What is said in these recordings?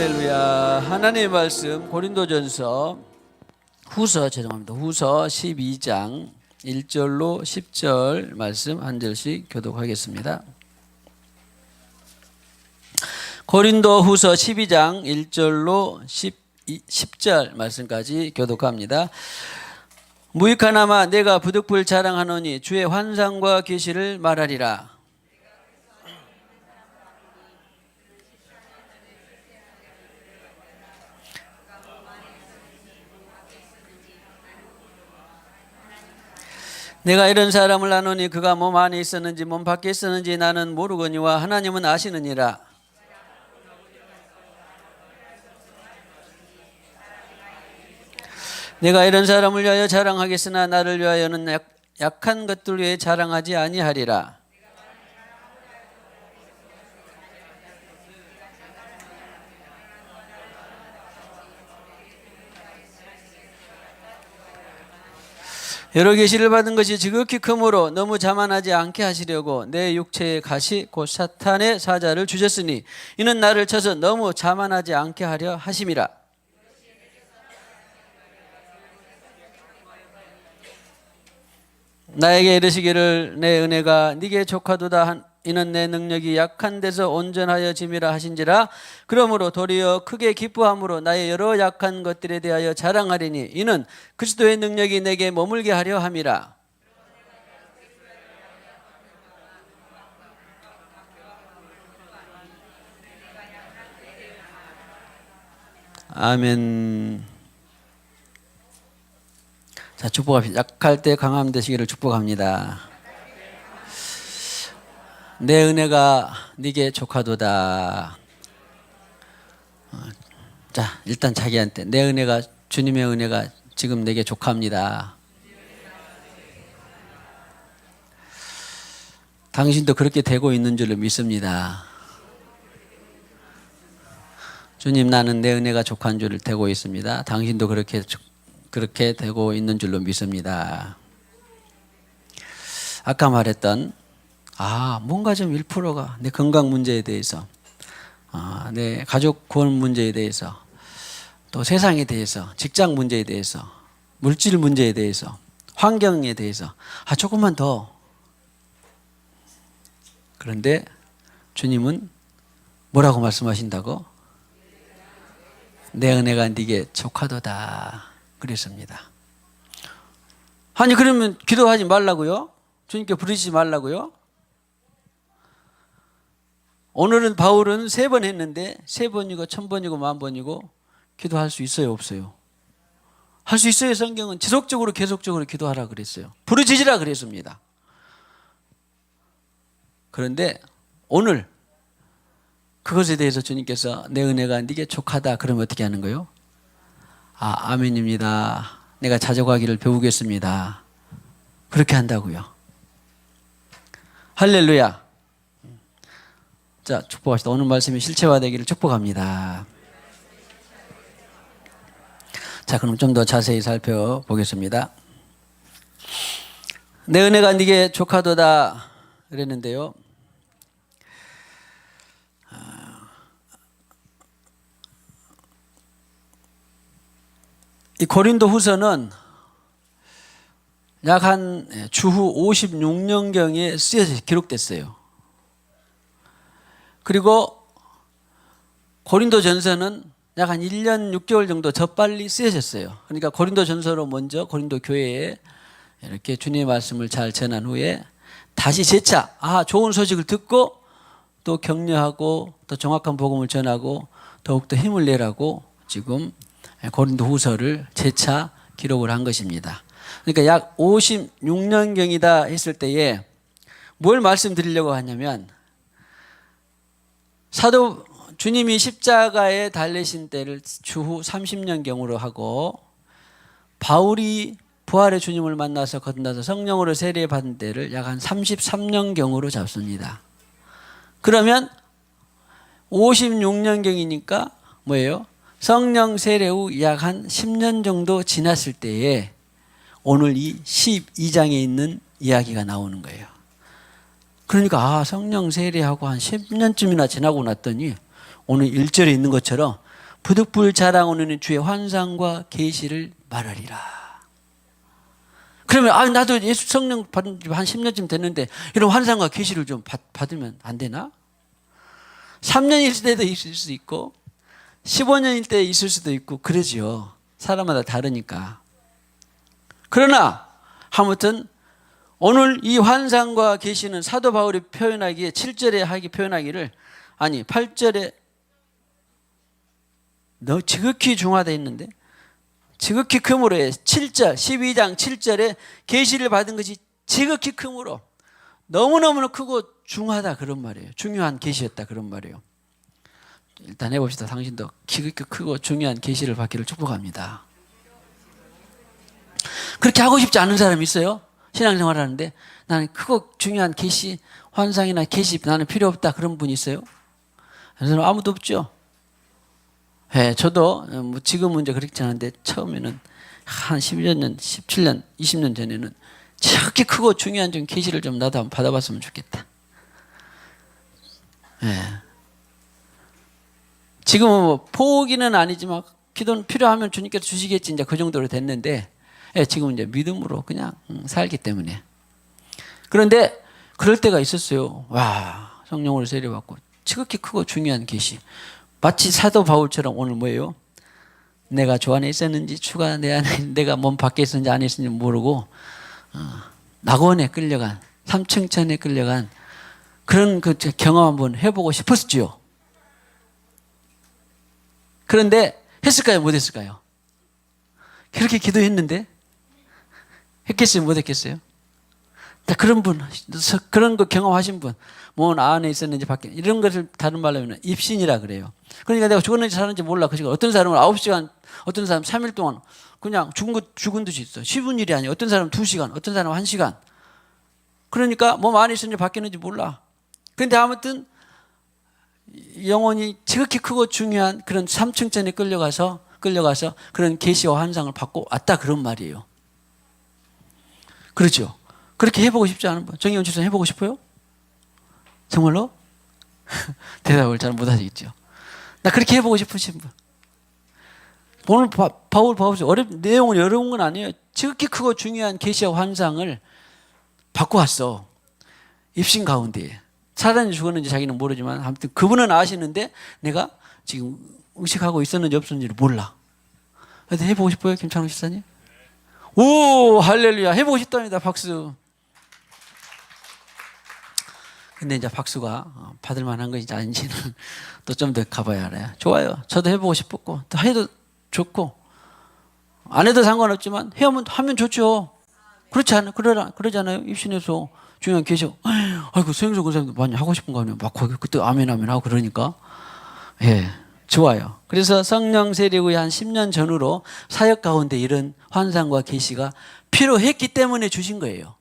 할렐루야. 하나님의 말씀 고린도전서 후서 12장 1절로 10절 말씀 한 절씩 교독하겠습니다. 고린도 후서 12장 1절로 10절 말씀까지 교독합니다. 무익하나마 내가 부득불 자랑하노니 주의 환상과 계시를 말하리라. 내가 이런 사람을 아노니 그가 몸 안에 있었는지 몸 밖에 있었는지 나는 모르거니와 하나님은 아시느니라. 내가 이런 사람을 위하여 자랑하겠으나 나를 위하여는 약한 것들 위해 자랑하지 아니하리라. 여러 계시를 받은 것이 지극히 크므로 너무 자만하지 않게 하시려고 내 육체의 가시 곧 사탄의 사자를 주셨으니 이는 나를 쳐서 너무 자만하지 않게 하려 하심이라. 나에게 이르시기를 내 은혜가 네게 족하도다. 이는 내 능력이 약한 데서 온전하여 짐이라 하신지라. 그러므로 도리어 크게 기뻐함으로 나의 여러 약한 것들에 대하여 자랑하리니 이는 그리스도의 능력이 내게 머물게 하려 함이라. 아멘. 자, 축복합시다. 약할 때 강함 되시기를 축복합니다. 내 은혜가 네게 족하도다. 자, 일단 자기한테 내 은혜가, 주님의 은혜가 지금 내게 족합니다. 당신도 그렇게 되고 있는 줄로 믿습니다. 주님, 나는 내 은혜가 족한 줄을 되고 있습니다. 당신도 그렇게 되고 있는 줄로 믿습니다. 아까 말했던 뭔가 좀 1%가 내 건강 문제에 대해서, 내 가족 구원 문제에 대해서, 또 세상에 대해서, 직장 문제에 대해서, 물질 문제에 대해서, 환경에 대해서 조금만 더. 그런데 주님은 뭐라고 말씀하신다고? 내 은혜가 네게 족하도다 그랬습니다. 아니, 그러면 기도하지 말라고요? 주님께 부르시지 말라고요? 오늘은 바울은 3번 했는데 3번이고 1000번이고 10,000번이고 기도할 수 있어요, 없어요? 할 수 있어요. 성경은 지속적으로 계속적으로 기도하라 그랬어요. 부르짖으라 그랬습니다. 그런데 오늘 그것에 대해서 주님께서 내 은혜가 네게 족하다 그러면 어떻게 하는 거예요? 아멘입니다. 내가 자족하기를 배우겠습니다. 그렇게 한다고요. 할렐루야. 자, 축복합시다. 오늘 말씀이 실체화되기를 축복합니다. 자, 그럼 좀 더 자세히 살펴보겠습니다. 내 은혜가 네게 족하도다 그랬는데요. 이 고린도 후서는 약 한 주후 56년경에 쓰여져 기록됐어요. 그리고 고린도 전서는 약 한 1년 6개월 정도 더 빨리 쓰여졌어요. 그러니까 고린도 전서로 먼저 고린도 교회에 이렇게 주님의 말씀을 잘 전한 후에 다시 재차 좋은 소식을 듣고 또 격려하고 또 정확한 복음을 전하고 더욱더 힘을 내라고 지금 고린도 후서를 재차 기록을 한 것입니다. 그러니까 약 56년경이다 했을 때에 뭘 말씀드리려고 하냐면, 사도 주님이 십자가에 달리신 때를 주후 30년경으로 하고 바울이 부활의 주님을 만나서 거듭나서 성령으로 세례받은 때를 약 한 33년경으로 잡습니다. 그러면 56년경이니까 뭐예요? 성령 세례 후 약 한 10년 정도 지났을 때에 오늘 이 12장에 있는 이야기가 나오는 거예요. 그러니까 성령 세례하고 한 10년쯤이나 지나고 났더니 오늘 1절에 있는 것처럼 부득불 자랑하는 주의 환상과 계시를 말하리라. 그러면 나도 예수 성령 받은 지 한 10년쯤 됐는데 이런 환상과 계시를 좀 받으면 안 되나? 3년일 때도 있을 수 있고 15년일 때 있을 수도 있고 그러지요. 사람마다 다르니까. 그러나 아무튼 오늘 이 환상과 계시는 사도 바울이 표현하기에 7절에 표현하기를 8절에 너 지극히 중화되어 있는데 지극히 크므로 7절 12장 7절에 계시를 받은 것이 지극히 크므로 너무너무 크고 중하다 그런 말이에요. 중요한 계시였다 그런 말이에요. 일단 해봅시다. 당신도 지극히 크고 중요한 계시를 받기를 축복합니다. 그렇게 하고 싶지 않은 사람이 있어요? 신앙생활 하는데 나는 크고 중요한 계시, 환상이나 계시 나는 필요 없다 그런 분이 있어요? 저는 아무도 없죠. 네, 저도 지금은 이제 그렇지 않은데 처음에는 한 10년, 17년, 20년 전에는 저렇게 크고 중요한 좀 계시를 좀 나도 한번 받아봤으면 좋겠다. 네. 지금은 뭐 포기는 아니지만 기도는 필요하면 주님께서 주시겠지 이제 그 정도로 됐는데 네, 지금은 이제 믿음으로 그냥 살기 때문에. 그런데 그럴 때가 있었어요. 와, 성령으로 세례받고 지극히 크고 중요한 계시. 마치 사도 바울처럼 오늘 뭐예요? 내가 주 안에 있었는지 주가 내 안에 내가 몸 밖에 있었는지 안에 있었는지 모르고 낙원에 끌려간 삼층천에 끌려간 그런 그 경험 한번 해보고 싶었지요. 그런데 했을까요? 못 했을까요? 그렇게 기도했는데 했겠어요? 못 했겠어요? 그런 분, 그런 거 경험하신 분, 뭐 안에 있었는지 밖에, 이런 것을 다른 말로 하면 입신이라 그래요. 그러니까 내가 죽었는지 사는지 몰라. 그 시간 어떤 사람은 9시간, 어떤 사람은 3일 동안 그냥 죽은 듯이 있어. 쉬운 일이 아니에요. 어떤 사람은 2시간, 어떤 사람은 1시간. 그러니까 몸 안에 있었는지 밖에 있는지 몰라. 그런데 아무튼 영혼이 지극히 크고 중요한 그런 삼층천에 끌려가서 그런 계시와 환상을 받고 왔다 그런 말이에요. 그렇죠. 그렇게 해보고 싶지 않은 분. 정의원 주선 해보고 싶어요? 정말로? 대답을 잘 못하시겠죠. 나 그렇게 해보고 싶으신 분. 오늘 바울 봐보세요. 내용은 어려운 건 아니에요. 지극히 크고 중요한 계시와 환상을 받고 왔어. 입신 가운데. 살았는지 죽었는지 자기는 모르지만 아무튼 그분은 아시는데 내가 지금 의식하고 있었는지 없었는지를 몰라. 그래서 해보고 싶어요? 김찬호 집사님? 오, 할렐루야. 해보고 싶답니다. 박수. 근데 이제 박수가 받을 만한 것인지 아닌지는 또 좀 더 가봐야 알아요. 좋아요. 저도 해보고 싶었고, 또 해도 좋고, 안 해도 상관없지만, 하면 좋죠. 그렇지 않아요? 그러잖아요. 입신에서 중요한 계셔. 아이고, 수행소 권사님도 많이 하고 싶은 거 아니에요? 막 거기 그때 아멘 하고 그러니까. 예. 좋아요. 그래서 성령 세례 후에 한 10년 전후로 사역 가운데 이런 환상과 계시가 필요했기 때문에 주신 거예요.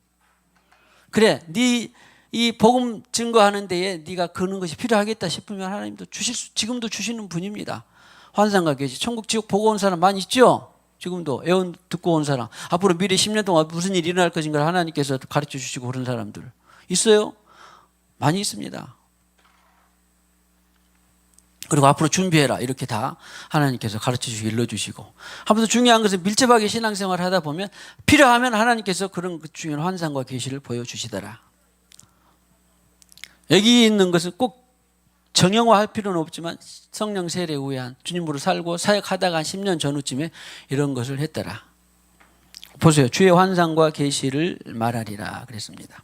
그래, 이 복음 증거하는 데에 네가 그런 것이 필요하겠다 싶으면 하나님도 지금도 주시는 분입니다. 환상과 계시, 천국 지옥 보고 온 사람 많이 있죠? 지금도 애원 듣고 온 사람, 앞으로 미래 10년 동안 무슨 일이 일어날 것인가 하나님께서 가르쳐 주시고 그런 사람들 있어요? 많이 있습니다. 그리고 앞으로 준비해라 이렇게 다 하나님께서 가르쳐주시고 일러주시고 아무튼 중요한 것은 밀접하게 신앙생활을 하다 보면 필요하면 하나님께서 그런 중요한 환상과 계시를 보여주시더라. 여기 있는 것은 꼭 정형화할 필요는 없지만 성령 세례 후에 한 주님으로 살고 사역하다가 한 10년 전후쯤에 이런 것을 했더라. 보세요. 주의 환상과 계시를 말하리라 그랬습니다.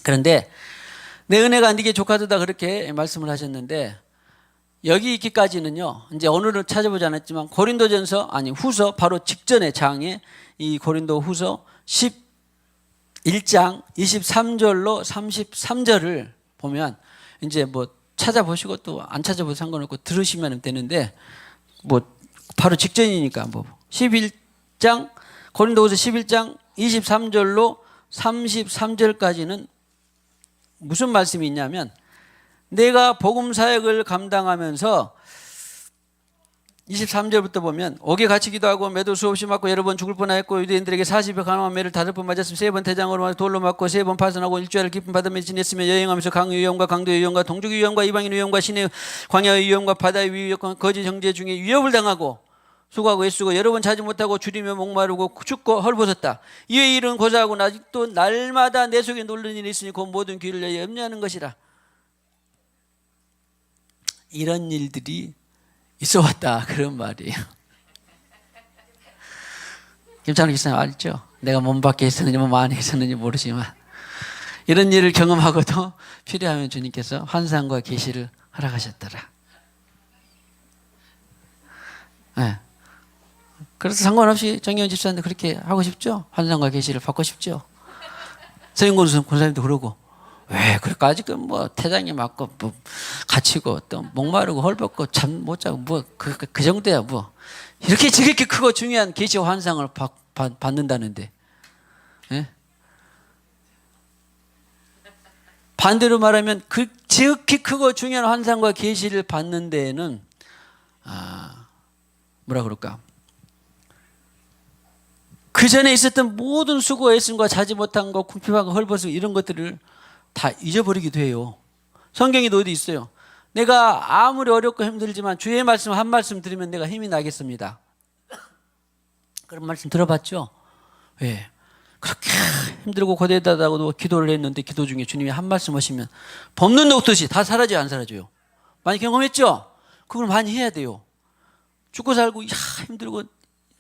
그런데 내 은혜가 네게 족하도다 그렇게 말씀을 하셨는데 여기 있기까지는요. 이제 오늘은 찾아보지 않았지만 후서 바로 직전의 장에 이 고린도 후서 11장 23절로 33절을 보면 이제 뭐 찾아보시고 또 안 찾아보셔도 상관없고 들으시면 되는데 뭐 바로 직전이니까 뭐 11장 고린도후서 11장 23절로 33절까지는 무슨 말씀이 있냐면 내가 복음 사역을 감당하면서 23절부터 보면 옥에 갇히 기도하고 매도 수없이 맞고 여러 번 죽을 뻔하였고 유대인들에게 40여 간암한 매를 5번 맞았으며 3번 태장으로 맞고 돌로 맞고 3번 파선하고 일주일을 깊은 바다에 지냈으며 여행하면서 강의 위험과 강도의 위험과 동족의 위험과 이방인 위험과 신의 광야의 위험과 바다의 위험과 거짓 형제 중에 위협을 당하고 수고하고 애쓰고 여러 번 자지 못하고 줄이며 목마르고 춥고 헐벗었다. 이에 일은 고사하고 아직도 날마다 내 속에 놀라는 일이 있으니 그 모든 귀를 내어 염려하는 것이라. 이런 일들이 있어 왔다 그런 말이에요. 김찬호 기사님 알죠? 내가 몸 밖에 있었는지 몸 안에 있었는지 모르지만 이런 일을 경험하고도 필요하면 주님께서 환상과 계시를 허락하셨더라. 네. 그래서 상관없이 정의원 집사님도 그렇게 하고 싶죠? 환상과 계시를 받고 싶죠? 서인권 권사님도 그러고 왜 그럴까? 아직은 뭐 태장이 맞고 뭐 갇히고 또 목마르고 헐벗고 잠 못 자고 뭐 그 정도야 뭐 이렇게 지극히 크고 중요한 계시와 환상을 받는다는데 예? 반대로 말하면 그 지극히 크고 중요한 환상과 계시를 받는 데에는 뭐라 그럴까? 그 전에 있었던 모든 수고와 애씀과 자지 못한 것, 궁핍하고 헐벗고 이런 것들을 다 잊어버리기도 해요. 성경에도 어디 있어요. 내가 아무리 어렵고 힘들지만 주의 말씀 한 말씀 들으면 내가 힘이 나겠습니다. 그런 말씀 들어봤죠? 왜? 그렇게 힘들고 고되다고 기도를 했는데 기도 중에 주님이 한 말씀 하시면 법눈 녹듯이 다 사라져요, 안 사라져요? 많이 경험했죠? 그걸 많이 해야 돼요. 죽고 살고 힘들고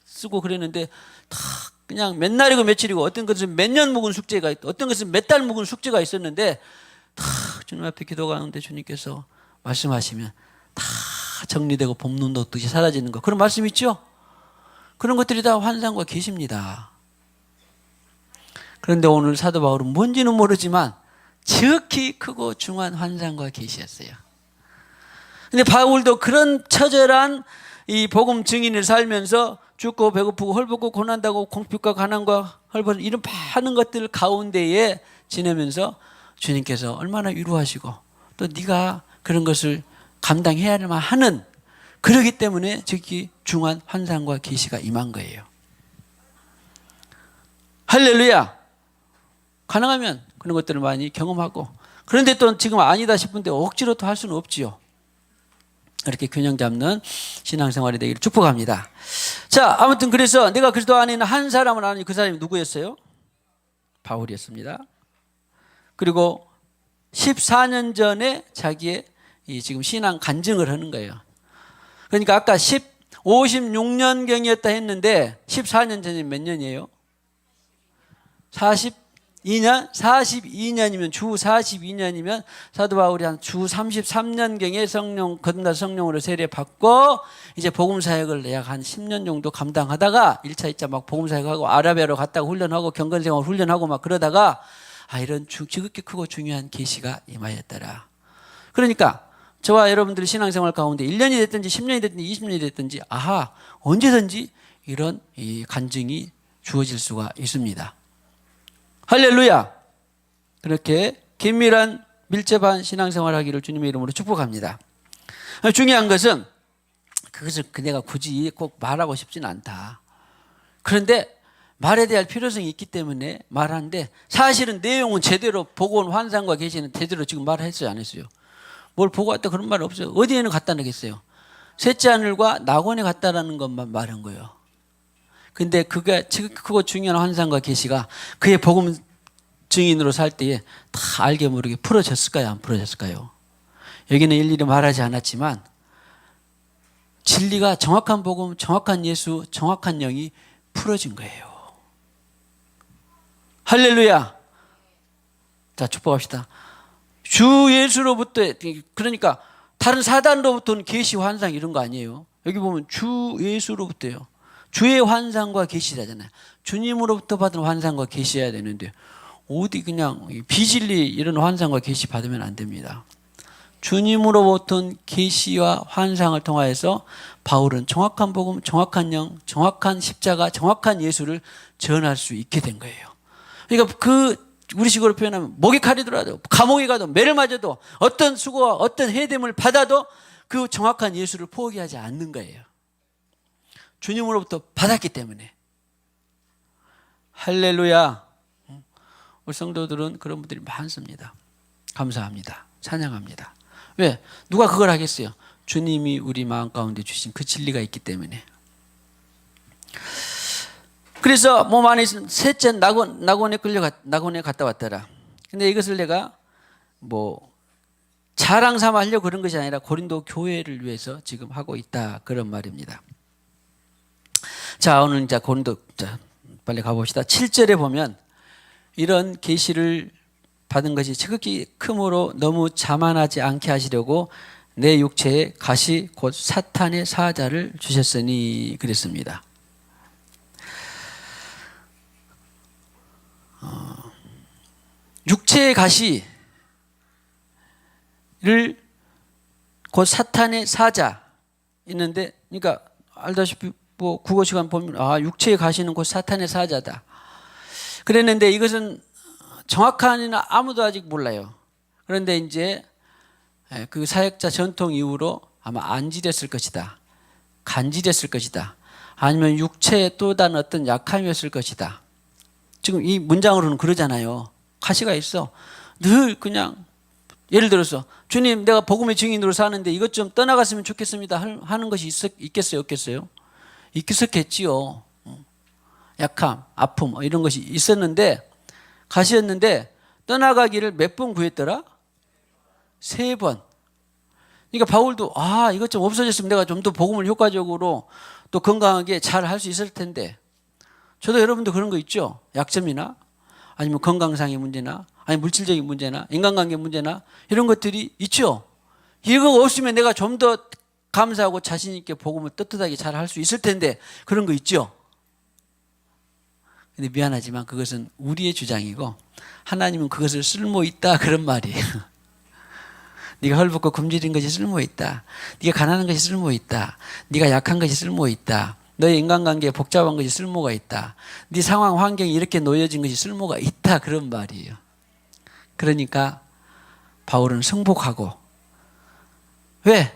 쓰고 그랬는데 다 그냥 몇 날이고 며칠이고 어떤 것은 몇 년 묵은 숙제가 있고 어떤 것은 몇 달 묵은 숙제가 있었는데 다 주님 앞에 기도가는데 주님께서 말씀하시면 다 정리되고 봄눈 녹듯이 사라지는 거 그런 말씀 있죠? 그런 것들이 다 환상과 계시입니다. 그런데 오늘 사도 바울은 뭔지는 모르지만 지극히 크고 중요한 환상과 계시였어요. 근데 바울도 그런 처절한 이 복음 증인을 살면서 죽고 배고프고 헐벗고 고난다고 공핍과 가난과 헐벗 이런 많은 것들 가운데에 지내면서 주님께서 얼마나 위로하시고 또 네가 그런 것을 감당해야만 하는 그러기 때문에 즉기 중한 환상과 계시가 임한 거예요. 할렐루야. 가능하면 그런 것들을 많이 경험하고 그런데 또 지금 아니다 싶은데 억지로 또 할 수는 없지요. 이렇게 균형 잡는 신앙생활이 되기를 축복합니다. 자, 아무튼 그래서 내가 그리스도 안에 있는 한 사람을 아니 그 사람이 누구였어요? 바울이었습니다. 그리고 14년 전에 자기의 이 지금 신앙 간증을 하는 거예요. 그러니까 아까 56년경이었다 했는데 14년 전이 몇 년이에요? 42년? 42년이면 주 42년이면 사도 바울이 한 주 33년경에 성령 거듭나 성령으로 세례받고 이제 복음 사역을 약 한 10년 정도 감당하다가 1차 2차 막 복음 사역하고 아라비아로 갔다가 훈련하고 경건생활 훈련하고 막 그러다가 이런 지극히 크고 중요한 계시가 임하였더라. 그러니까 저와 여러분들의 신앙생활 가운데 1년이 됐든지 10년이 됐든지 20년이 됐든지 언제든지 이런 이 간증이 주어질 수가 있습니다. 할렐루야. 그렇게 긴밀한 밀접한 신앙생활 하기를 주님의 이름으로 축복합니다. 중요한 것은 그것을 내가 굳이 꼭 말하고 싶지는 않다. 그런데 말에 대할 필요성이 있기 때문에 말하는데 사실은 내용은 제대로 보고 온 환상과 계시는 제대로 지금 말했어요, 안 했어요? 뭘 보고 왔다 그런 말 없어요. 어디에는 갖다 놓겠어요? 셋째 하늘과 낙원에 갔다라는 것만 말한 거예요. 근데 그게 지극히 크고 중요한 환상과 계시가 그의 복음 증인으로 살 때에 다 알게 모르게 풀어졌을까요? 안 풀어졌을까요? 여기는 일일이 말하지 않았지만 진리가 정확한 복음, 정확한 예수, 정확한 영이 풀어진 거예요. 할렐루야. 자, 축복합시다. 주 예수로부터 그러니까 다른 사단으로부터는 계시 환상 이런 거 아니에요. 여기 보면 주 예수로부터요. 주의 환상과 계시라잖아요. 주님으로부터 받은 환상과 계시해야 되는데 어디 그냥 비진리 이런 환상과 계시 받으면 안 됩니다. 주님으로부터 계시와 환상을 통하여서 바울은 정확한 복음, 정확한 영, 정확한 십자가, 정확한 예수를 전할 수 있게 된 거예요. 그러니까 우리식으로 표현하면 목이 칼이더라도 감옥에 가도 매를 맞아도 어떤 수고와 어떤 해됨을 받아도 그 정확한 예수를 포기하지 않는 거예요. 주님으로부터 받았기 때문에. 할렐루야. 우리 성도들은 그런 분들이 많습니다. 감사합니다. 찬양합니다. 왜? 누가 그걸 하겠어요? 주님이 우리 마음 가운데 주신 그 진리가 있기 때문에. 그래서 몸 안에 있는 셋째 낙원에 갔다 왔더라. 근데 이것을 내가 뭐 자랑 삼아 하려고 그런 것이 아니라 고린도 교회를 위해서 지금 하고 있다, 그런 말입니다. 자, 오늘 이제 고린도, 자, 빨리 가봅시다. 7절에 보면 이런 계시를 받은 것이 지극히 크므로 너무 자만하지 않게 하시려고 내 육체에 가시 곧 사탄의 사자를 주셨으니 그랬습니다. 육체의 가시를 곧 사탄의 사자 있는데, 그러니까 알다시피 뭐 국어 시간 보면 육체의 가시는 곧 사탄의 사자다 그랬는데, 이것은 정확한이나 아무도 아직 몰라요. 그런데 이제 그 사역자 전통 이후로 아마 안지됐을 것이다, 간지됐을 것이다, 아니면 육체의 또 다른 어떤 약함이었을 것이다. 지금 이 문장으로는 그러잖아요. 가시가 있어. 늘 그냥 예를 들어서 주님, 내가 복음의 증인으로 사는데 이것 좀 떠나갔으면 좋겠습니다 하는 것이 있겠어요, 없겠어요? 있었겠지요. 약함, 아픔 이런 것이 있었는데, 가시였는데 떠나가기를 몇 번 구했더라? 3번. 그러니까 바울도 이것 좀 없어졌으면 내가 좀 더 복음을 효과적으로 또 건강하게 잘 할 수 있을 텐데. 저도 여러분도 그런 거 있죠? 약점이나 아니면 건강상의 문제나 아니 물질적인 문제나 인간관계 문제나 이런 것들이 있죠. 이거 없으면 내가 좀 더 감사하고 자신 있게 복음을 떳떳하게 잘 할 수 있을 텐데, 그런 거 있죠. 근데 미안하지만 그것은 우리의 주장이고 하나님은 그것을 쓸모 있다, 그런 말이에요. 네가 헐벗고 굶주린 것이 쓸모 있다. 네가 가난한 것이 쓸모 있다. 네가 약한 것이 쓸모 있다. 너의 인간관계에 복잡한 것이 쓸모가 있다. 네 상황 환경이 이렇게 놓여진 것이 쓸모가 있다, 그런 말이에요. 그러니까 바울은 승복하고. 왜?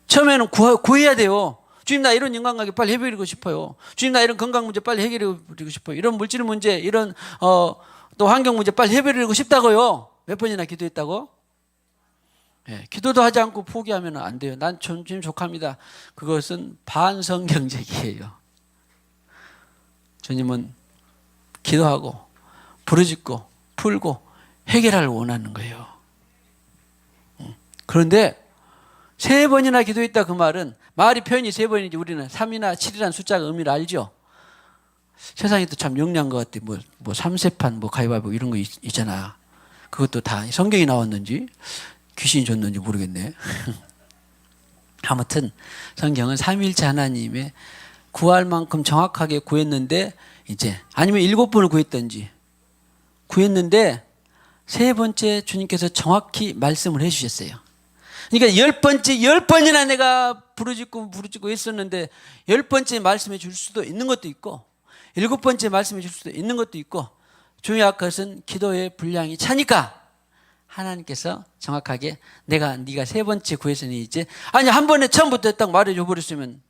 처음에는 구해야 돼요. 주님, 나 이런 인간관계 빨리 해결하고 싶어요. 주님, 나 이런 건강 문제 빨리 해결하고 싶어요. 이런 물질 문제, 이런 또 환경 문제 빨리 해결하고 싶다고요. 몇 번이나 기도했다고? 예, 기도도 하지 않고 포기하면 안 돼요. 난 주님 족합니다. 그것은 반성경적이에요. 주님은 기도하고 부르짖고 풀고 해결하를 원하는 거예요. 그런데 3번이나 기도했다, 그 말은 말이 표현이 3번이지 우리는 3이나 7이라는 숫자가 의미를 알죠. 세상이 또 참 영리한 것 같아. 뭐 3세판 뭐 가위바위보 이런 거 있잖아. 그것도 다 성경이 나왔는지 귀신이 줬는지 모르겠네. 아무튼 성경은 삼위일체 하나님의 구할 만큼 정확하게 구했는데, 이제 아니면 7번을 구했든지 구했는데 3번째 주님께서 정확히 말씀을 해주셨어요. 그러니까 10번이나 내가 부르짖고 했었는데 10번째 말씀해 줄 수도 있는 것도 있고 7번째 말씀해 줄 수도 있는 것도 있고, 중요한 것은 기도의 분량이 차니까 하나님께서 정확하게 네가 3번째 구했으니 이제 한 번에 처음부터 딱 말해줘 버렸으면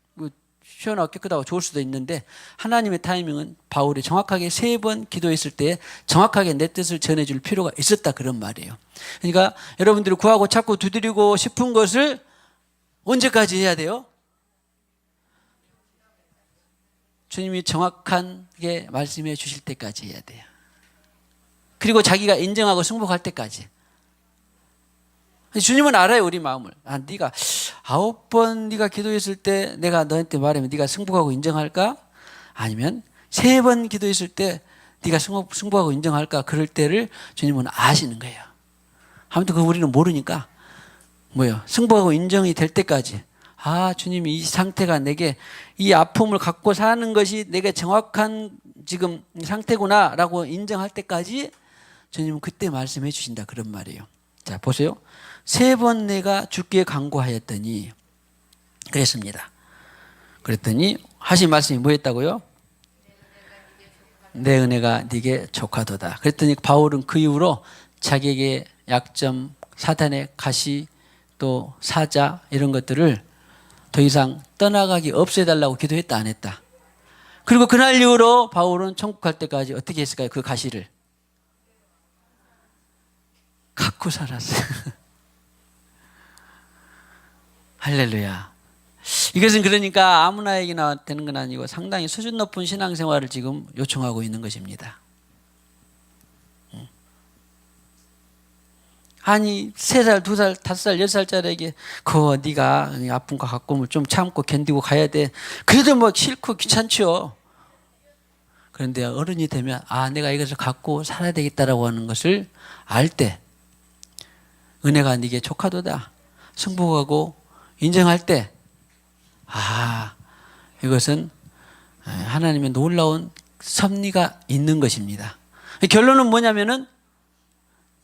시원하고 깨끗하고 좋을 수도 있는데, 하나님의 타이밍은 바울이 정확하게 3번 기도했을 때 정확하게 내 뜻을 전해줄 필요가 있었다, 그런 말이에요. 그러니까 여러분들이 구하고 찾고 두드리고 싶은 것을 언제까지 해야 돼요? 주님이 정확하게 말씀해 주실 때까지 해야 돼요. 그리고 자기가 인정하고 승복할 때까지. 주님은 알아요, 우리 마음을. 네가 9번 네가 기도했을 때 내가 너한테 말하면 네가 승복하고 인정할까? 아니면 3번 기도했을 때 네가 승복하고 인정할까? 그럴 때를 주님은 아시는 거예요. 아무튼 우리는 모르니까 승복하고 인정이 될 때까지, 주님이 이 상태가 내게 이 아픔을 갖고 사는 것이 내게 정확한 지금 상태구나 라고 인정할 때까지 주님은 그때 말씀해 주신다, 그런 말이에요. 자, 보세요. 3번 내가 주께 간구하였더니 그랬습니다. 그랬더니 하신 말씀이 뭐였다고요? 내 은혜가 네게 족하도다. 그랬더니 바울은 그 이후로 자기에게 약점, 사탄의 가시, 또 사자 이런 것들을 더 이상 떠나가기 없애달라고 기도했다 안 했다? 그리고 그날 이후로 바울은 천국 갈 때까지 어떻게 했을까요? 그 가시를 갖고 살았어요. 할렐루야. 이것은 그러니까 아무나에게나 되는 건 아니고 상당히 수준 높은 신앙생활을 지금 요청하고 있는 것입니다. 아니 3살, 2살, 5살, 10살짜리에게 그거 네가 아픈 거 갖고 좀 참고 견디고 가야 돼. 그래도 뭐 싫고 귀찮죠. 그런데 어른이 되면 내가 이것을 갖고 살아야 되겠다라고 하는 것을 알 때 은혜가 네게 족하도다 승복하고 인정할 때 이것은 하나님의 놀라운 섭리가 있는 것입니다. 결론은 뭐냐면은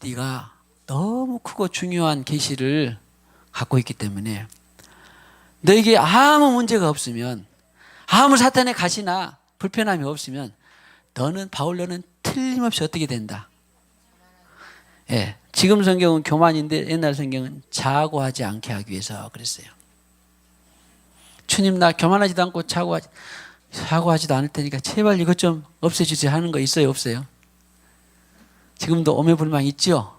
네가 너무 크고 중요한 계시를 갖고 있기 때문에 너에게 아무 문제가 없으면 아무 사탄의 가시나 불편함이 없으면 너는 틀림없이 어떻게 된다? 예, 지금 성경은 교만인데 옛날 성경은 자고하지 않게 하기 위해서 그랬어요. 주님 나 교만하지도 않고 자고하지도 않을 테니까 제발 이것 좀 없애주세요 하는 거 있어요 없어요? 지금도 오매불망 있죠?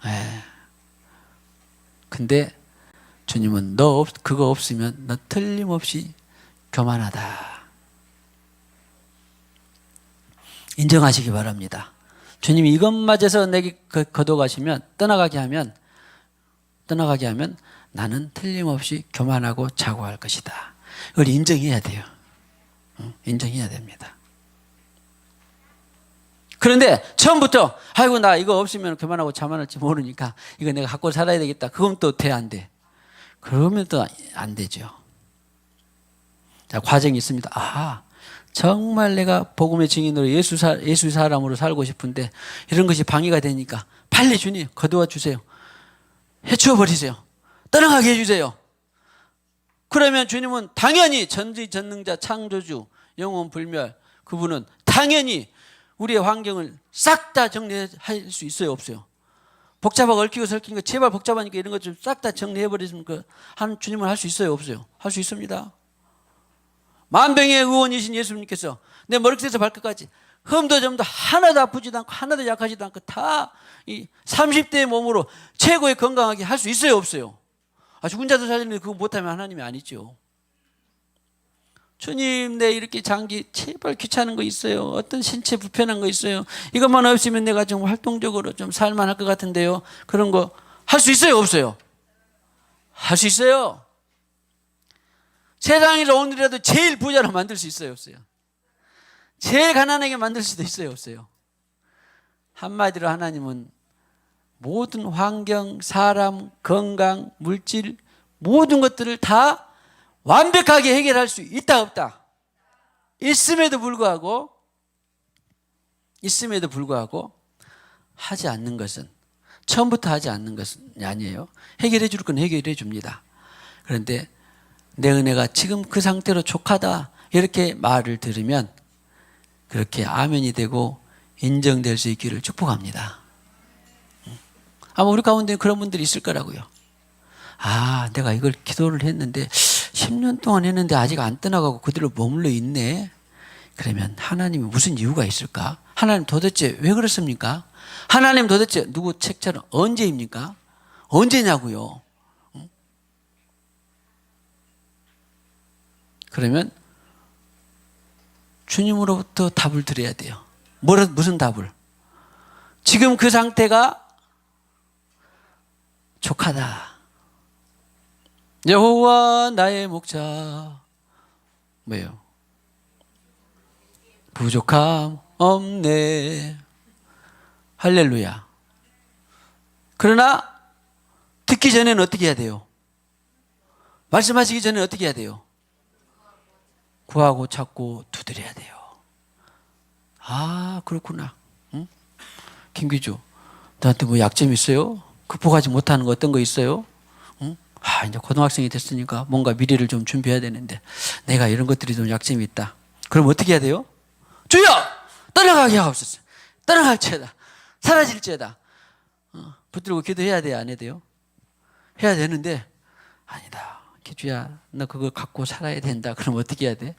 예. 근데 주님은 그거 없으면 너 틀림없이 교만하다. 인정하시기 바랍니다. 주님이 이것마저서 내게 거둬가시면 떠나가게 하면 나는 틀림없이 교만하고 자고할 것이다. 이걸 인정해야 돼요. 인정해야 됩니다. 그런데 처음부터 아이고 나 이거 없으면 교만하고 자만할지 모르니까 이거 내가 갖고 살아야 되겠다. 그건 또 돼 안 돼? 그러면 또 안 되죠. 자, 과정이 있습니다. 정말 내가 복음의 증인으로 예수 사람으로 살고 싶은데 이런 것이 방해가 되니까 빨리 주님 거두어 주세요. 해치워 버리세요. 떠나가게 해주세요. 그러면 주님은 당연히 전지전능자 창조주 영원 불멸 그분은 당연히 우리의 환경을 싹 다 정리할 수 있어요 없어요? 복잡하고 얽히고 설킨 거 제발 복잡하니까 이런 것 좀 싹 다 정리해버리시면 주님은 할 수 있어요 없어요? 할 수 있습니다. 만병의 의원이신 예수님께서 내 머리끝에서 발끝까지 흠도 점도 하나도 아프지도 않고 하나도 약하지도 않고 다 이 30대의 몸으로 최고의 건강하게 할 수 있어요 없어요? 죽은 자도 살리는데 그거 못하면 하나님이 아니죠. 주님 내 이렇게 장기 제발 귀찮은 거 있어요. 어떤 신체 불편한 거 있어요. 이것만 없으면 내가 좀 활동적으로 좀 살만할 것 같은데요. 그런 거 할 수 있어요 없어요? 할 수 있어요. 세상에서 오늘이라도 제일 부자로 만들 수 있어요 없어요? 제일 가난하게 만들 수도 있어요 없어요? 한마디로 하나님은 모든 환경, 사람, 건강, 물질 모든 것들을 다 완벽하게 해결할 수 있다 없다? 있음에도 불구하고 하지 않는 것은 처음부터 하지 않는 것은 아니에요. 해결해 줄 건 해결해 줍니다. 그런데 내 은혜가 지금 그 상태로 족하다 이렇게 말을 들으면 그렇게 아멘이 되고 인정될 수 있기를 축복합니다. 아마 우리 가운데 그런 분들이 있을 거라고요. 내가 이걸 기도를 했는데 10년 동안 했는데 아직 안 떠나가고 그대로 머물러 있네. 그러면 하나님이 무슨 이유가 있을까? 하나님 도대체 왜 그렇습니까? 하나님 도대체 누구 책처럼 언제입니까? 언제냐고요? 그러면 주님으로부터 답을 드려야 돼요. 무슨 답을? 지금 그 상태가 족하다. 여호와 나의 목자 뭐예요? 부족함 없네. 할렐루야. 그러나 듣기 전에는 어떻게 해야 돼요? 말씀하시기 전에 어떻게 해야 돼요? 구하고 찾고 두드려야 돼요. 그렇구나. 응? 김기주 너한테 뭐 약점 있어요? 극복하지 못하는 거 어떤 거 있어요? 응? 이제 고등학생이 됐으니까 뭔가 미래를 좀 준비해야 되는데 내가 이런 것들이 좀 약점이 있다. 그럼 어떻게 해야 돼요? 주여! 떠나가게 하옵소서. 떠나갈지어다. 사라질지어다. 붙들고 기도해야 돼요? 안 해야 돼요? 해야 되는데 아니다. 기주야, 너 그거 갖고 살아야 된다. 그럼 어떻게 해야 돼?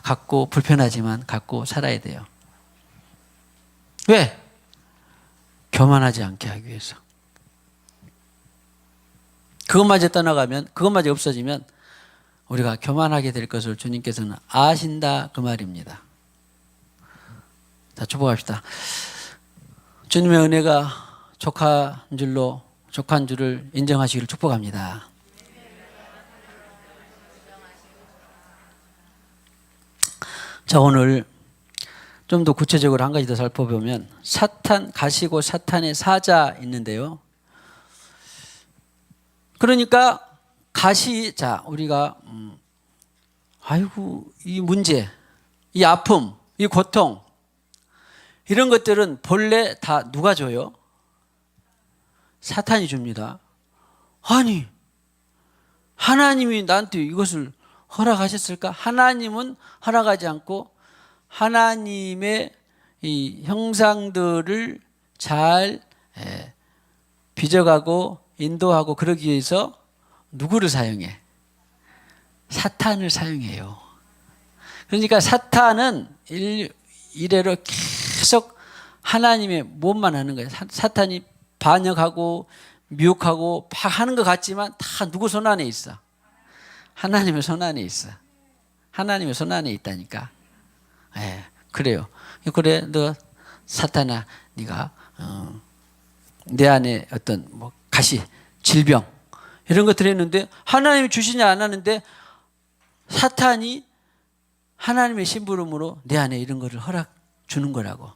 갖고 불편하지만 갖고 살아야 돼요. 왜? 교만하지 않게 하기 위해서. 그것마저 떠나가면, 그것마저 없어지면 우리가 교만하게 될 것을 주님께서는 아신다 그 말입니다. 자, 축복합시다. 주님의 은혜가 족한 줄을 인정하시기를 축복합니다. 자, 오늘 좀 더 구체적으로 한 가지 더 살펴보면 사탄, 가시고 사탄의 사자 있는데요. 그러니까 자, 우리가 이 문제, 이 아픔, 이 고통 이런 것들은 본래 다 누가 줘요? 사탄이 줍니다. 아니, 하나님이 나한테 이것을 허락하셨을까? 하나님은 허락하지 않고 하나님의 이 형상들을 잘 빚어가고 인도하고 그러기 위해서 누구를 사용해? 사탄을 사용해요. 그러니까 사탄은 이래로 계속 하나님의 못만 하는 거예요. 사탄이 반역하고 미혹하고 막 하는 것 같지만 다 누구 손 안에 있어? 하나님의 손 안에 있어. 하나님의 손 안에 있다니까. 그래요. 그래, 너 사탄아, 네가 내 안에 어떤 뭐 가시, 질병 이런 것들 했는데 하나님이 주시냐 안 하는데 사탄이 하나님의 심부름으로 내 안에 이런 거를 허락 주는 거라고.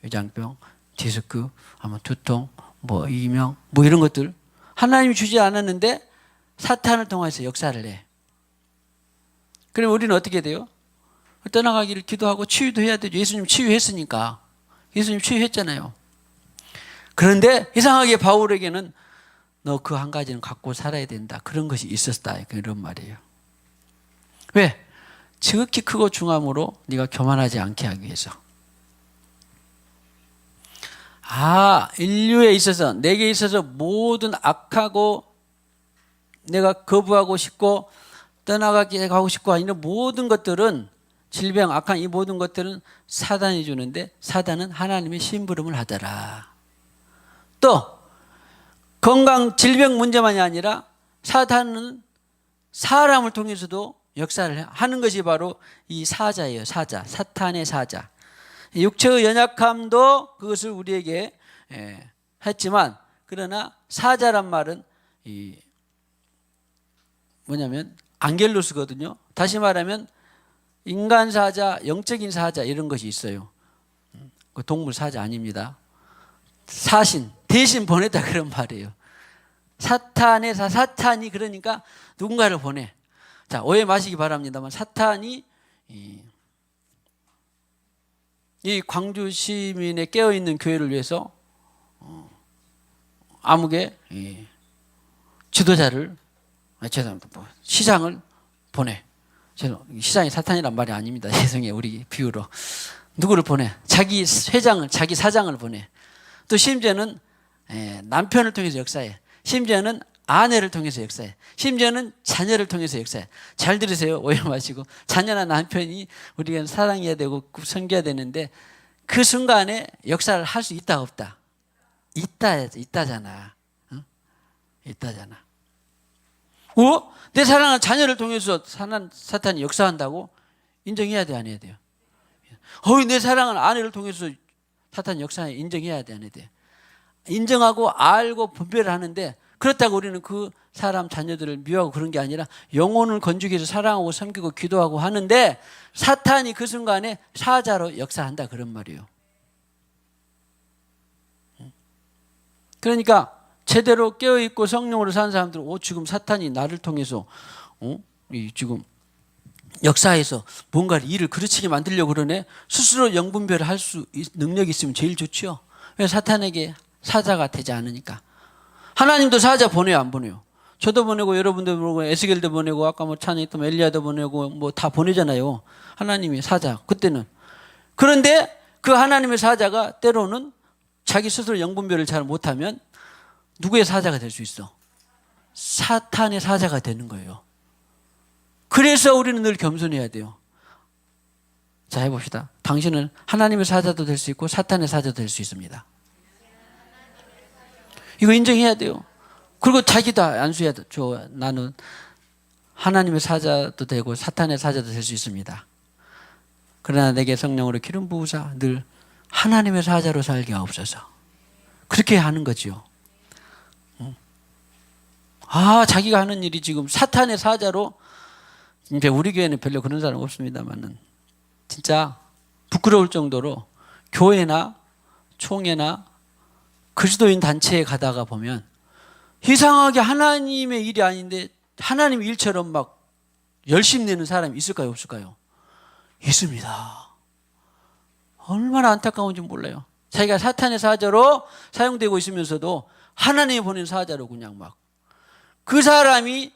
위장병, 디스크, 아마 두통, 뭐 이명, 뭐 이런 것들 하나님이 주지 않았는데 사탄을 통해서 역사를 해. 그럼 우리는 어떻게 돼요? 떠나가기를 기도하고 치유도 해야 되죠. 예수님 치유했으니까. 예수님 치유했잖아요. 그런데 이상하게 바울에게는 너 그 한 가지는 갖고 살아야 된다. 그런 것이 있었다. 그런 말이에요. 왜? 지극히 크고 중함으로 네가 교만하지 않게 하기 위해서. 인류에 있어서, 내게 있어서 모든 악하고 내가 거부하고 싶고 떠나가게 하고 싶고 이런 모든 것들은 질병, 악한 이 모든 것들은 사단이 주는데 사단은 하나님의 심부름을 하더라. 또 건강, 질병 문제만이 아니라 사단은 사람을 통해서도 역사를 하는 것이 바로 이 사자예요. 사자, 사탄의 사자. 육체의 연약함도 그것을 우리에게 했지만 그러나 사자란 말은 뭐냐면 안겔로스거든요. 다시 말하면 인간 사자, 영적인 사자 이런 것이 있어요. 그 동물 사자 아닙니다. 사신, 대신 보냈다 그런 말이에요. 사탄이 그러니까 누군가를 보내. 자, 오해 마시기 바랍니다만 사탄이 이 광주 시민의 깨어있는 교회를 위해서 암흑의 지도자를 죄송합니다. 시장을 보내. 시장이 사탄이란 말이 아닙니다. 죄송해요. 우리 비유로. 누구를 보내? 자기 회장을, 자기 사장을 보내. 또 심지어는 남편을 통해서 역사해. 심지어는 아내를 통해서 역사해. 심지어는 자녀를 통해서 역사해. 잘 들으세요. 오해 마시고. 자녀나 남편이 우리가 사랑해야 되고 섬겨야 되는데 그 순간에 역사를 할 수 있다 없다? 있다잖아. 응? 있다잖아. 내 사랑하는 자녀를 통해서 사탄이 역사한다고? 인정해야 돼, 안 해야 돼요? 내 사랑하는 아내를 통해서 사탄 역사에 인정해야 돼, 안 해야 돼? 인정하고 알고 분별을 하는데 그렇다고 우리는 그 사람 자녀들을 미워하고 그런 게 아니라 영혼을 건지기 위해서 사랑하고 섬기고 기도하고 하는데 사탄이 그 순간에 사자로 역사한다 그런 말이에요. 그러니까 제대로 깨어있고 성령으로 사는 사람들은 지금 사탄이 나를 통해서 지금 역사에서 뭔가 일을 그르치게 만들려고 그러네. 스스로 영분별을 할 수 능력이 있으면 제일 좋죠. 왜? 사탄에게 사자가 되지 않으니까. 하나님도 사자 보내요, 안 보내요? 저도 보내고 여러분도 보내고 에스겔도 보내고 아까 뭐 찬이 또 엘리야도 보내고 뭐 다 보내잖아요. 하나님이 사자 그때는. 그런데 그 하나님의 사자가 때로는 자기 스스로 영분별을 잘 못하면 누구의 사자가 될 수 있어? 사탄의 사자가 되는 거예요. 그래서 우리는 늘 겸손해야 돼요. 자, 해봅시다. 당신은 하나님의 사자도 될 수 있고 사탄의 사자도 될 수 있습니다. 이거 인정해야 돼요. 그리고 자기도 안수해야 돼. 나는 하나님의 사자도 되고 사탄의 사자도 될 수 있습니다. 그러나 내게 성령으로 기름 부으사 늘 하나님의 사자로 살게 하옵소서. 그렇게 하는 거지요. 자기가 하는 일이 지금 사탄의 사자로, 이제 우리 교회는 별로 그런 사람 없습니다만은 진짜 부끄러울 정도로 교회나 총회나 그리스도인 단체에 가다가 보면 이상하게 하나님의 일이 아닌데 하나님 일처럼 막 열심히 내는 사람이 있을까요, 없을까요? 있습니다. 얼마나 안타까운지 몰라요. 자기가 사탄의 사자로 사용되고 있으면서도 하나님이 보낸 사자로 그냥 막, 그 사람이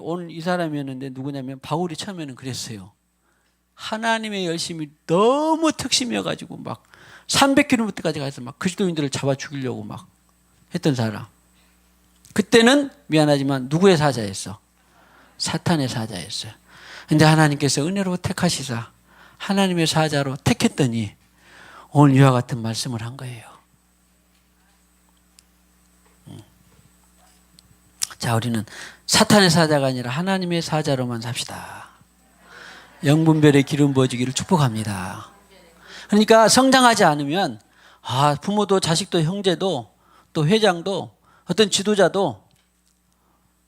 오늘 이 사람이었는데 누구냐면 바울이 처음에는 그랬어요. 하나님의 열심이 너무 특심이어가지고 막 300km까지 가서 막 그리스도인들을 잡아 죽이려고 막 했던 사람. 그때는 미안하지만 누구의 사자였어? 사탄의 사자였어요. 근데 하나님께서 은혜로 택하시사 하나님의 사자로 택했더니 오늘 이와 같은 말씀을 한 거예요. 자, 우리는 사탄의 사자가 아니라 하나님의 사자로만 삽시다. 영분별의 기름 부어지기를 축복합니다. 그러니까 성장하지 않으면 부모도 자식도 형제도 또 회장도 어떤 지도자도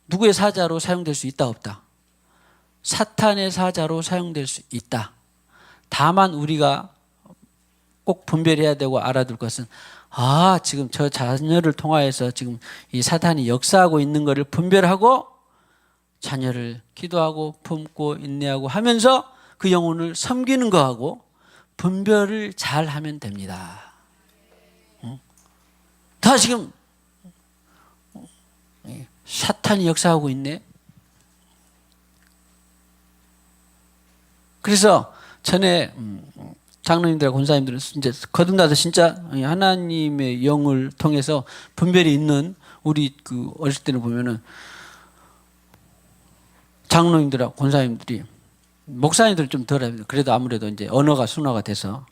누구의 사자로 사용될 수 있다 없다? 사탄의 사자로 사용될 수 있다. 다만 우리가 꼭 분별해야 되고 알아둘 것은 지금 저 자녀를 통하여서 지금 이 사탄이 역사하고 있는 것을 분별하고 자녀를 기도하고 품고 인내하고 하면서 그 영혼을 섬기는 거하고 분별을 잘 하면 됩니다. 다 지금 사탄이 역사하고 있네. 그래서 전에 장로님들, 권사님들은 이제 거듭나서 진짜 하나님의 영을 통해서 분별이 있는, 우리 그 어렸을 때는 보면은 장로님들하고 권사님들이, 목사님들은 좀 덜합니다. 그래도 아무래도 이제 언어가 순화가 돼서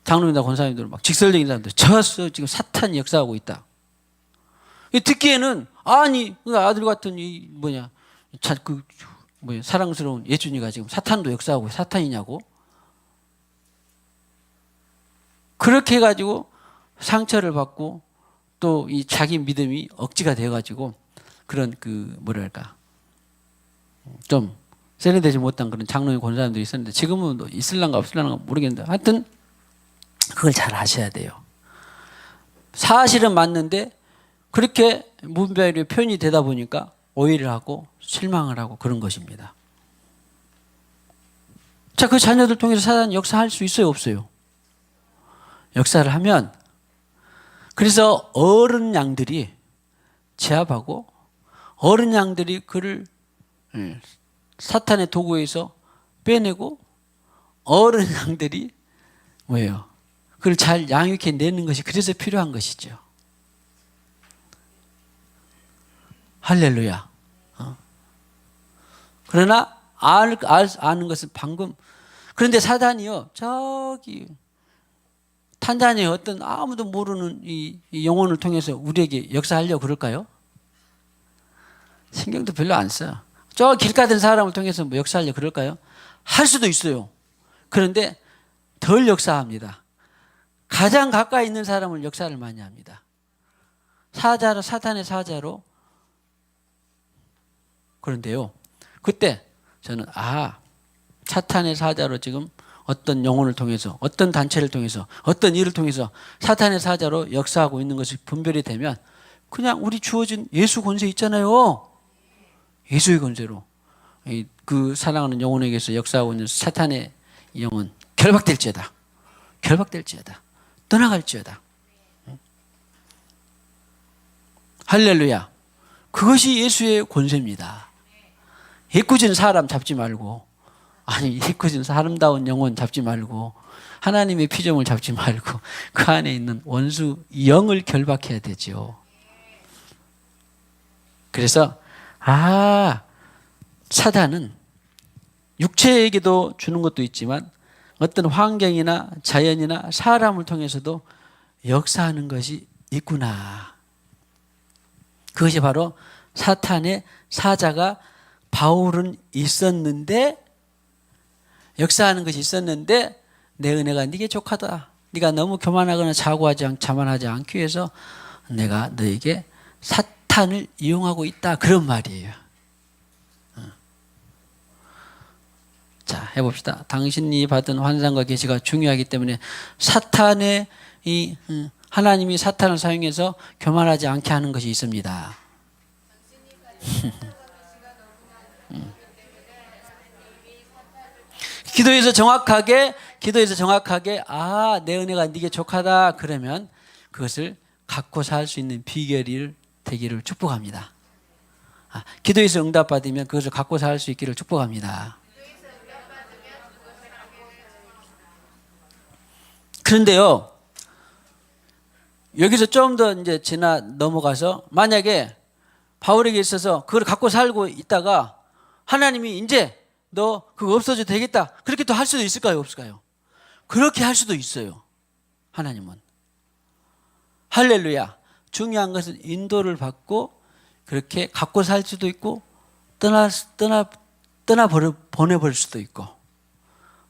장로님들, 권사님들은 막 직설적인 사람들, 지금 사탄이 역사하고 있다. 듣기에는 그 아들 같은 사랑스러운 예준이가 지금 사탄도 역사하고 사탄이냐고. 그렇게 해가지고 상처를 받고 또 이 자기 믿음이 억지가 돼가지고 그런 좀 세련되지 못한 그런 장로님 권사님들이 있었는데 지금은 있을란가 없을란가 모르겠는데 하여튼 그걸 잘 아셔야 돼요. 사실은 맞는데 그렇게 무분별하게 표현이 되다 보니까 오해를 하고 실망을 하고 그런 것입니다. 자, 그 자녀들 통해서 사단이 역사할 수 있어요, 없어요? 역사를 하면, 그래서 어른 양들이 제압하고 어른 양들이 그를 사탄의 도구에서 빼내고 어른 양들이 그걸 잘 양육해 내는 것이 그래서 필요한 것이죠. 할렐루야. 그러나 아는 것은 방금, 그런데 사단이요, 저기 탄자니아의 어떤 아무도 모르는 이 영혼을 통해서 우리에게 역사하려고 그럴까요? 신경도 별로 안 써요. 저 길 가던 사람을 통해서 역사하려고 그럴까요? 할 수도 있어요. 그런데 덜 역사합니다. 가장 가까이 있는 사람을 역사를 많이 합니다. 사탄의 사자로. 그런데요, 그때 저는 사탄의 사자로 지금 어떤 영혼을 통해서, 어떤 단체를 통해서, 어떤 일을 통해서 사탄의 사자로 역사하고 있는 것이 분별이 되면 그냥 우리 주어진 예수 권세 있잖아요. 예수의 권세로 그 사랑하는 영혼에게서 역사하고 있는 사탄의 영은 결박될지어다. 떠나갈지어다. 할렐루야. 그것이 예수의 권세입니다. 애꿎은 사람 잡지 말고, 애꿎은 아름다운 영혼 잡지 말고, 하나님의 피조물 잡지 말고 그 안에 있는 원수 영을 결박해야 되죠. 그래서 사단은 육체에게도 주는 것도 있지만 어떤 환경이나 자연이나 사람을 통해서도 역사하는 것이 있구나. 그것이 바로 사탄의 사자가 바울은 있었는데, 역사하는 것이 있었는데 내 은혜가 네게 족하다. 네가 너무 교만하거나 자만하지 않기 위해서 내가 너에게 사탄을 이용하고 있다. 그런 말이에요. 자, 해봅시다. 당신이 받은 환상과 계시가 중요하기 때문에 사탄의 하나님이 사탄을 사용해서 교만하지 않게 하는 것이 있습니다. 기도에서 정확하게 내 은혜가 네게 족하다 그러면 그것을 갖고 살 수 있는 비결이 되기를 축복합니다. 기도에서 응답받으면 그것을 갖고 살 수 있기를 축복합니다. 그런데요, 여기서 좀 더 이제 넘어가서 만약에 바울에게 있어서 그걸 갖고 살고 있다가 하나님이 이제 너 그거 없어져도 되겠다. 그렇게 또 할 수도 있을까요? 없을까요? 그렇게 할 수도 있어요. 하나님은. 할렐루야. 중요한 것은 인도를 받고 그렇게 갖고 살 수도 있고 보내버릴 수도 있고.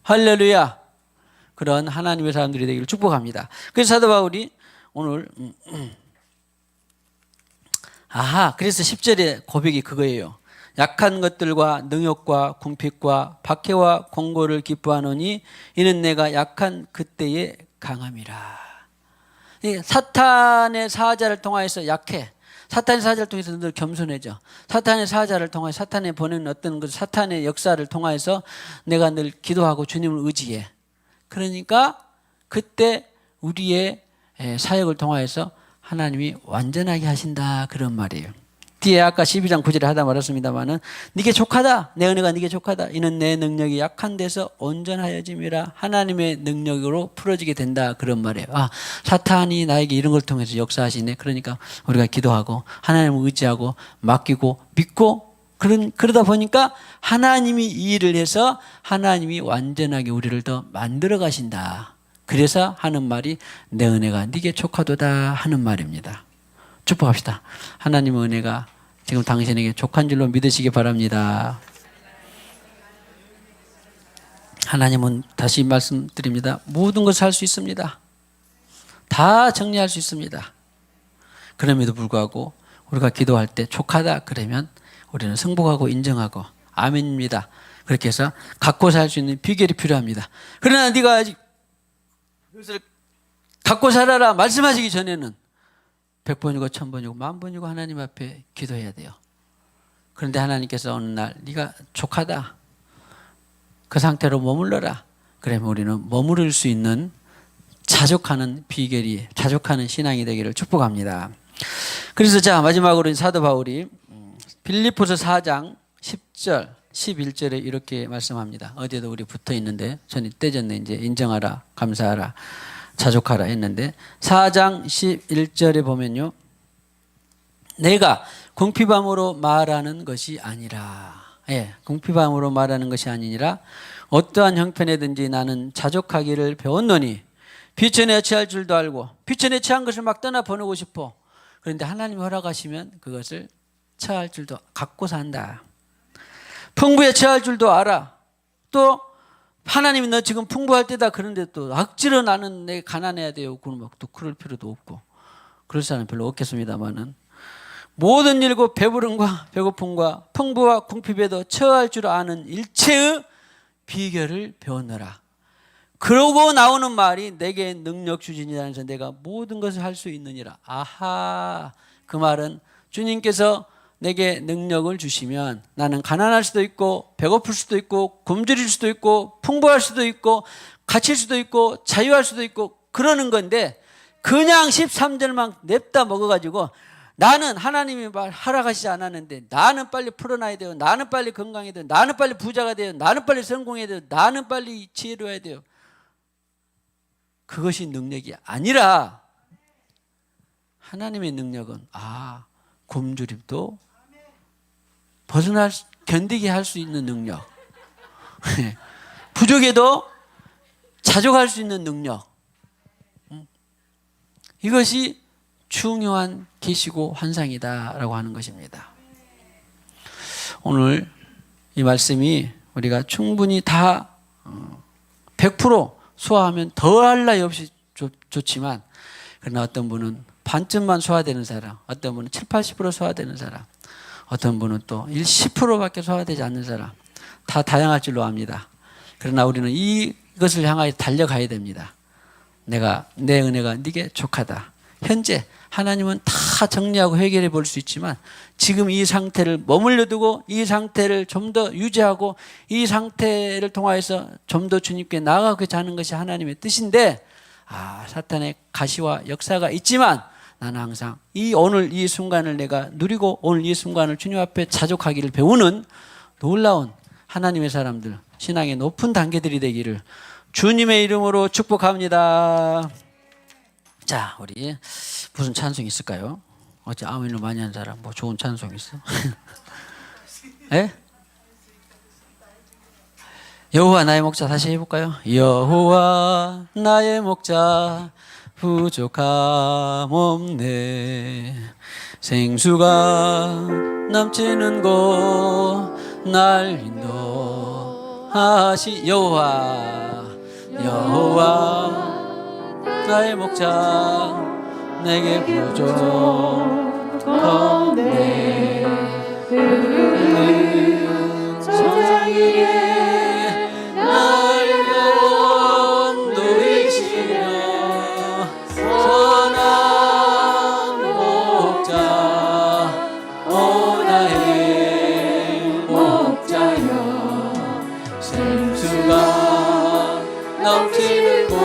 할렐루야. 그런 하나님의 사람들이 되기를 축복합니다. 그래서 사도 바울이 오늘 그래서 10절의 고백이 그거예요. 약한 것들과 능욕과 궁핍과 박해와 공고를 기뻐하노니 이는 내가 약한 그때의 강함이라. 사탄의 사자를 통하여서 약해. 사탄의 사자를 통해서 늘 겸손해져. 사탄의 사자를 통해 사탄에 보내는 어떤 사탄의 역사를 통하여서 내가 늘 기도하고 주님을 의지해. 그러니까 그때 우리의 사역을 통하여서 하나님이 완전하게 하신다 그런 말이에요. 뒤에 아까 12장 9절에 하다 말았습니다마는 네게 족하다. 내 은혜가 네게 족하다. 이는 내 능력이 약한 데서 온전하여짐이라. 하나님의 능력으로 풀어지게 된다 그런 말이에요. 사탄이 나에게 이런 걸 통해서 역사하시네. 그러니까 우리가 기도하고 하나님을 의지하고 맡기고 믿고 그러다 보니까 하나님이 이 일을 해서 하나님이 완전하게 우리를 더 만들어 가신다. 그래서 하는 말이 내 은혜가 네게 족하도다 하는 말입니다. 축복합시다. 하나님의 은혜가 지금 당신에게 족한 줄로 믿으시기 바랍니다. 하나님은 다시 말씀드립니다. 모든 것을 할 수 있습니다. 다 정리할 수 있습니다. 그럼에도 불구하고 우리가 기도할 때 족하다 그러면 우리는 승복하고 인정하고 아멘입니다. 그렇게 해서 갖고 살 수 있는 비결이 필요합니다. 그러나 네가 아직 그것을 갖고 살아라 말씀하시기 전에는 100번이고 1000번이고 10,000번이고 하나님 앞에 기도해야 돼요. 그런데 하나님께서 어느 날 네가 족하다. 그 상태로 머물러라. 그러면 우리는 머무를 수 있는 자족하는 비결이 자족하는 신앙이 되기를 축복합니다. 그래서 자 마지막으로 사도 바울이 빌립보서 4장 10절 11절에 이렇게 말씀합니다. 어제도 우리 붙어 있는데 전이 떼졌네. 이제 인정하라 감사하라 자족하라 했는데 4장 11절에 보면요. 내가 궁핍함으로 말하는 것이 아니라 궁핍함으로 말하는 것이 아니니라 어떠한 형편에든지 나는 자족하기를 배웠노니 비천에 처할 줄도 알고 비천에 처한 것을 막 떠나 보내고 싶어. 그런데 하나님이 허락하시면 그것을 처할 줄도 갖고 산다. 풍부에 처할 줄도 알아. 또 하나님이 너 지금 풍부할 때다 그런데 또 억지로 나는 내 가난해야 돼요. 그러면 또 그럴 필요도 없고 그럴 사람 별로 없겠습니다만은 모든 일과 배부름과 배고픔과 풍부와 궁핍에도 처할 줄 아는 일체의 비결을 배웠노라. 그러고 나오는 말이 내게 능력 주시니라면서 내가 모든 것을 할 수 있느니라. 그 말은 주님께서 내게 능력을 주시면 나는 가난할 수도 있고 배고플 수도 있고 굶주릴 수도 있고 풍부할 수도 있고 갇힐 수도 있고 자유할 수도 있고 그러는 건데 그냥 13절만 냅다 먹어가지고 나는 하나님이 말 허락하시지 않았는데 나는 빨리 풀어놔야 돼요. 나는 빨리 건강해야 돼요. 나는 빨리 부자가 돼요. 나는 빨리 성공해야 돼요. 나는 빨리 지혜로워야 돼요. 그것이 능력이 아니라 하나님의 능력은 굶주림도 견디게 할 수 있는 능력. 부족해도 자족할 수 있는 능력. 이것이 중요한 계시고 환상이다라고 하는 것입니다. 오늘 이 말씀이 우리가 충분히 다 100% 소화하면 더할 나위 없이 좋지만, 그러나 어떤 분은 반쯤만 소화되는 사람, 어떤 분은 7, 80% 소화되는 사람, 어떤 분은 또 10%밖에 소화되지 않는 사람, 다 다양할 줄로 압니다. 그러나 우리는 이것을 향하여 달려가야 됩니다. 내 은혜가 네게 족하다. 현재 하나님은 다 정리하고 해결해 볼 수 있지만, 지금 이 상태를 머물러 두고 이 상태를 좀 더 유지하고 이 상태를 통하여서 좀 더 주님께 나아가고자 하는 것이 하나님의 뜻인데, 사탄의 가시와 역사가 있지만 나는 항상 오늘 이 순간을 내가 누리고 오늘 이 순간을 주님 앞에 자족하기를 배우는 놀라운 하나님의 사람들, 신앙의 높은 단계들이 되기를 주님의 이름으로 축복합니다. 자, 우리 무슨 찬송 있을까요? 어째 아멘을 많이 한 사람 뭐 좋은 찬송 있어? 예? 여호와 나의 목자 다시 해볼까요? 여호와 나의 목자 부족함 없네. 생수가 넘치는 곳 날 인도하시. 여호와 나의 목자 내게 부족 없네. 천장위에 날 인도이시며 선한 목자 오 나의 목자여. 생수가 넘치는 곳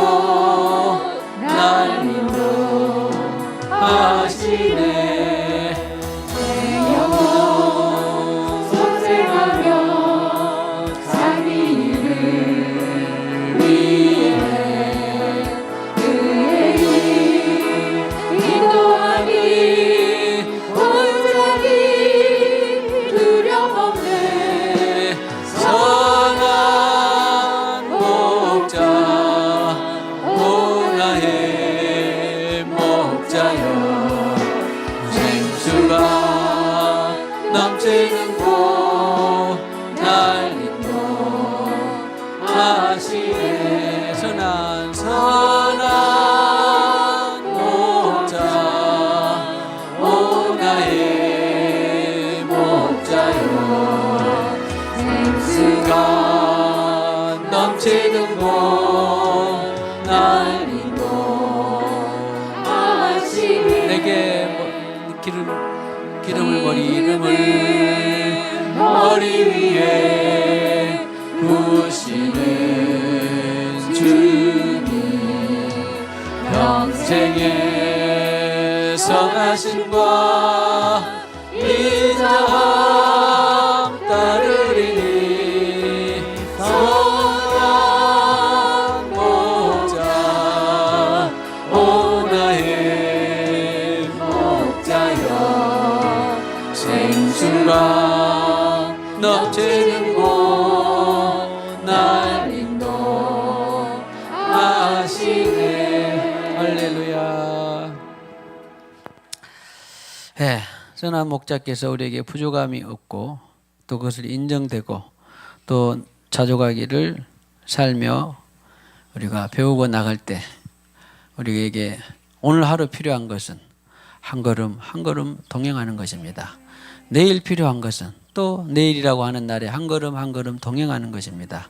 날 인도하시네. 내 영혼 소생하며 자기 이름 위해 그의 일 인도하니 온전히 두려움 없네. 선한 목자 오 나의 목자여. 생수가 넘치는 곳 날 인도하시네. 선한 목자 오 나의 목자여. 생수가 넘치는 곳 날 인도하시네. 내게 기름을 머리 위에 부으시는 주님, 평생의 선하심과 인자함 따르리니. 선한 목자 오 나의 목자여. 생수가 넘치는 곳 날 인도하시네. 할렐루야. 선한 목자께서 우리에게 부족함이 없고 또 그것을 인정되고 또 자족하기를 살며 우리가 배우고 나갈 때, 우리에게 오늘 하루 필요한 것은 한 걸음 한 걸음 동행하는 것입니다. 내일 필요한 것은 또 내일이라고 하는 날에 한 걸음 한 걸음 동행하는 것입니다.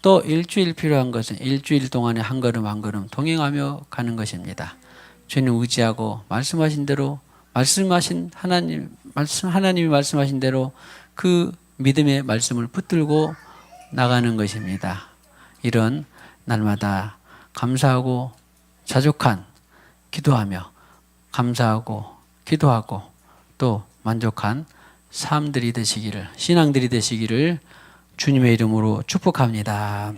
또 일주일 필요한 것은 일주일 동안에 한 걸음 한 걸음 동행하며 가는 것입니다. 주님 의지하고 말씀하신 대로, 하나님이 말씀하신 대로 그 믿음의 말씀을 붙들고 나가는 것입니다. 이런 날마다 감사하고 자족한 기도하며 감사하고 기도하고 또 만족한 삶들이 되시기를, 신앙들이 되시기를 주님의 이름으로 축복합니다.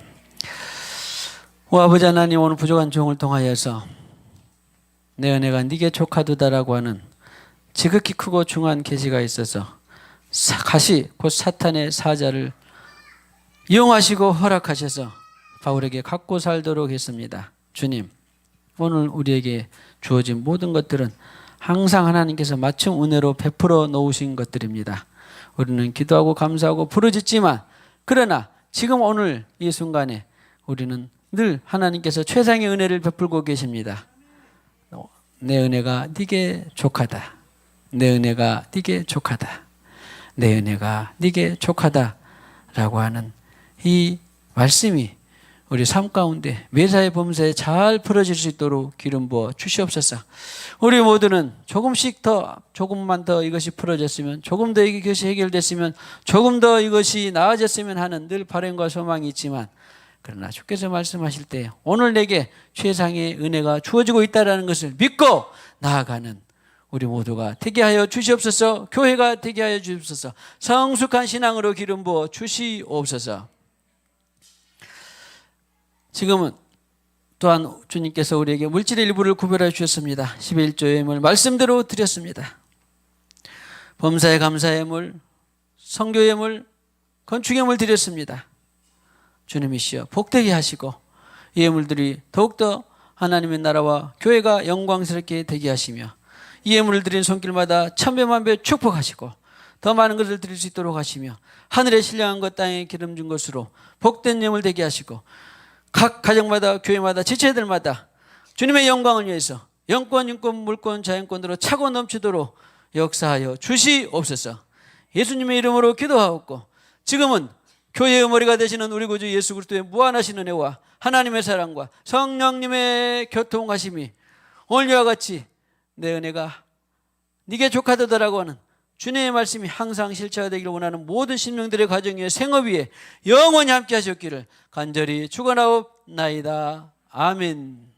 오 아버지 하나님, 오늘 부족한 종을 통하여서 내 은혜가 네게 족하도다라고 하는 지극히 크고 중한 계시가 있어서 가시 곧 사탄의 사자를 이용하시고 허락하셔서 바울에게 갖고 살도록 했습니다. 주님, 오늘 우리에게 주어진 모든 것들은 항상 하나님께서 맞춤 은혜로 베풀어 놓으신 것들입니다. 우리는 기도하고 감사하고 부르짖지만 그러나 지금 오늘 이 순간에 우리는 늘 하나님께서 최상의 은혜를 베풀고 계십니다. 내 은혜가 네게 족하다. 내 은혜가 네게 족하다. 내 은혜가 네게 족하다라고 하는 이 말씀이 우리 삶 가운데 매사에 범사에 잘 풀어질 수 있도록 기름 부어 주시옵소서. 우리 모두는 조금만 더 이것이 풀어졌으면, 조금 더 이것이 해결됐으면, 조금 더 이것이 나아졌으면 하는 늘 바람과 소망이 있지만, 그러나 주께서 말씀하실 때 오늘 내게 최상의 은혜가 주어지고 있다는 것을 믿고 나아가는 우리 모두가 되게 하여 주시옵소서. 교회가 되게 하여 주시옵소서. 성숙한 신앙으로 기름 부어 주시옵소서. 지금은 또한 주님께서 우리에게 물질의 일부를 구별해 주셨습니다. 11조 예물 말씀대로 드렸습니다. 범사에 감사의 예물, 성교 예물, 건축 예물 드렸습니다. 주님이시여 복되게 하시고 이 예물들이 더욱더 하나님의 나라와 교회가 영광스럽게 되게 하시며 이 예물을 드린 손길마다 천배만배 축복하시고 더 많은 것을 드릴 수 있도록 하시며 하늘의 신령한 것 땅에 기름진 것으로 복된 예물 되게 하시고 각 가정마다 교회마다 지체들마다 주님의 영광을 위해서 영권, 인권, 물권, 자연권으로 차고 넘치도록 역사하여 주시옵소서. 예수님의 이름으로 기도하옵고 지금은 교회의 머리가 되시는 우리 구주 예수 그리스도의 무한하신 은혜와 하나님의 사랑과 성령님의 교통하심이 오늘과 같이 내 은혜가 네게 족하도다라고 하는 주님의 말씀이 항상 실체화되기를 원하는 모든 신명들의 가정 위에 생업 위에 영원히 함께 하셨기를 간절히 축원하옵나이다. 아멘.